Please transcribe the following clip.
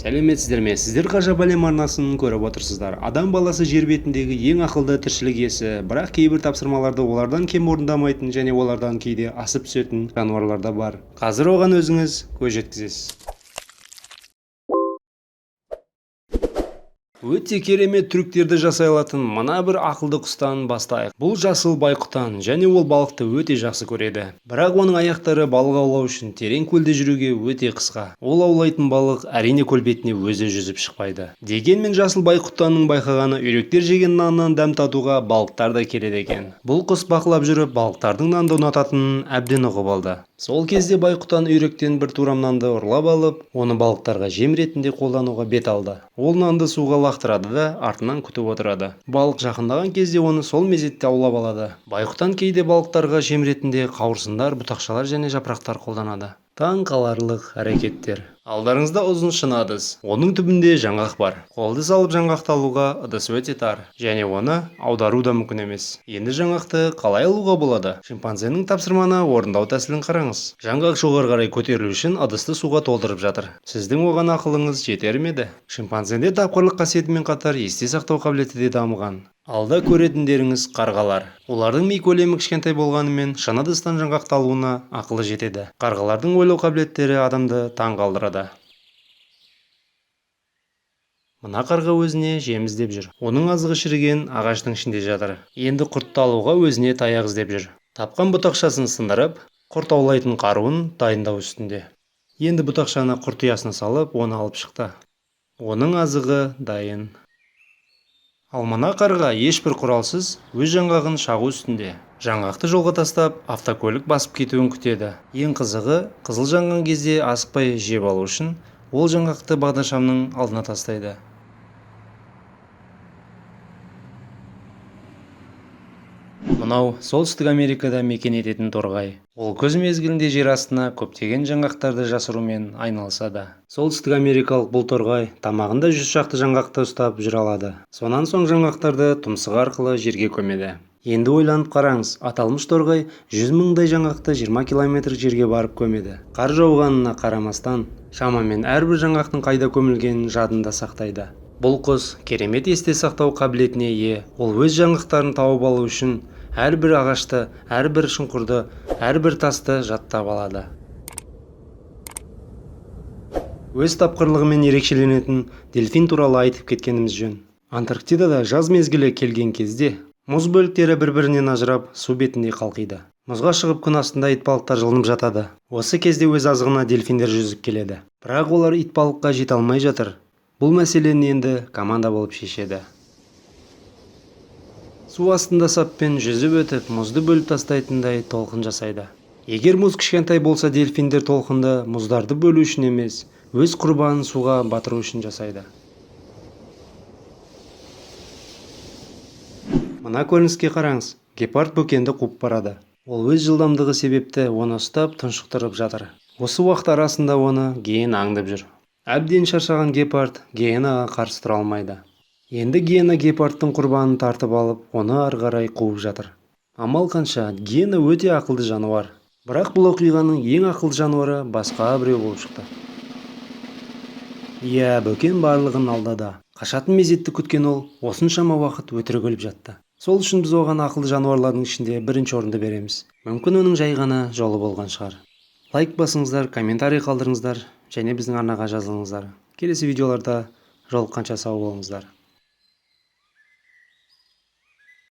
Сәлеметсіздер ме? Сіздер ғажап әлем арнасын көріп отырсыздар. Адам баласы жер бетіндегі ең ақылды тіршілік иесі, бірақ кейбір тапсырмаларды олардан кем орындамайтын және олардан кейде асып түсетін жануарлар да бар. Қазір оған өзіңіз көз жеткізесіз. Өте керемет трюктерді жасай алатын мына бір ақылды құстан бастайық. Бұл жасыл байқұтан, және ол балықты өте жақсы көреді. Бірақ оның аяқтары балық аулау үшін терең көлде жүруге өте қысқа. Ол аулайтын балық әрине көл бетіне өзі жүзіп шықпайды. Дегенмен жасыл байқұтанның байқағаны үйректер жеген наннан дәм татуға балықтар да келеді екен. Бұл құс бақылап жүріп балықтардың нанды ұнататынын әбден ұғып алды. Сол кезде байқұтан үйректен бір турам нанды ұрлап алып, оны балықтарға жем ретінде қолдануға бет алды. Ол нанды суға лақтырады да артынан күтіп отырады. Балық жақындаған кезде оны сол мезетте аулап алады. Байқұтан кейде балықтарға жем ретінде қауырсындар, бұтақшалар және жапырақтар қолданады. Таң қаларлық әрекеттер. Алдарыңызда ұзын шыны ыдыс. Оның түбінде жаңғақ бар. Қолды салып жаңғақты алуға ыдыс өте тар, және оны аудару да мүмкін емес. Енді жаңғақты қалай алуға болады? Шимпанзенің тапсырманы орындау тәсілін қараңыз. Жаңғақ жоғары қарай көтерілу үшін ыдысты суға толтырып жатыр. Сіздің оған ақылыңыз жетер ме еді? Шимпанзенде тапқырлық қасиетімен қатар есте сақтау қабілеті де дамыған. Алда көретіндеріңіз қарғалар. Олардың ми көлемі кішкентай болғанымен шыны ыдыстан жаңғақты алуына ақылы жетеді. Қарғалардың ойлау қабілеттері адамды таң қалдырады. Мына қарға өзіне жем іздеп жүр. Оның азығы шіріген ағаштың ішінде жатыр. Енді құртты алуға өзіне таяқ іздеп жүр. Тапқан бұтақшасын сындырып, құрт аулайтын қаруын дайындау үстінде. Енді бұтақшаны құрт ұясына салып, оны алып шықты. Оның азығы дайын. Ал мына қарға ешбір құралсыз өз жаңғағын шағу үстінде. Жаңғақты жолға тастап, автокөлік басып кетуін күтеді. Ең қызығы, қызыл жанған кезде асықпай жеп алу үшін ол жаңғақты бағдаршамның алдына тастайды. Мынау солтүстік Америкада мекен ететін торғай. Ол күз мезгілінде жер астына көптеген жаңғақтарды жасырумен айналысады. Солтүстік америкалық бұл торғай тамағында 100 шақты жаңғақты ұстап жүре алады. Сонан соң жаңғақтарды тұмсығы арқылы жерге көмеді. Енді ойланып қараңыз, аталмыш торғай 100 мыңдай жаңғақты 20 километр жерге барып көмеді. Қар жауғанына қарамастан, шамамен әрбір жаңғақтың қайда көмілгенін жадында сақтайды. Бұл құс керемет есте сақтау қабілетіне ие. Ол өз жаңғақтарын тауып алу үшін әрбір ағашты, әрбір шұңқырды, әрбір тасты жаттап алады. Өз тапқырлығымен ерекшеленетін дельфин туралы айтып кеткеніміз жөн. Антарктидада жаз мезгілі келген кезде мұз бөліктері бір-бірінен ажырап су бетінде қалқиды. Мұзға шығып күн астында итбалықтар жылынып жатады. Осы кезде өз азығына дельфиндер жүзіп келеді. Бірақ олар итбалыққа жете алмай жатыр. Бұл мәселені енді команда болып шешеді. Су астында саппен жүзіп өтіп, мұзды бөліп тастайтындай толқын жасайды. Егер мұз кішкентай болса, дельфиндер толқынды мұздарды бөлу үшін емес, өз құрбанын суға батыру үшін жасайды. Мына көрініске қараңыз. Гепард бөкенді қуып барады. Ол өз жылдамдығы себепті оны ұстап тұншықтырып жатыр. Осы уақыт арасында оны гиена аңдып жүр. Әбден шаршаған гепард гиенаға қарсы тұра алмайды. Енді гиена гепардтың құрбанын тартып алып, оны ары қарай қуып жатыр. Амал қанша, гиена өте ақылды жануар. Бірақ бұл оқиғаның ең ақылды жануары басқа біреу болып шықты. Иә, бөкен барлығын алдады. Қашатын мезетті күткен ол осыншама уақыт өтірік өліп жатты. Сол үшін біз оған ақылды жануарлардың ішінде бірінші орынды береміз. Мүмкін оның жай ғана жолы болған шығар. Лайк басыңыздар, комментарий қалдырыңыздар және біздің арнаға жазылыңыздар. Келесі видеоларда жолыққанша сау болыңыздар.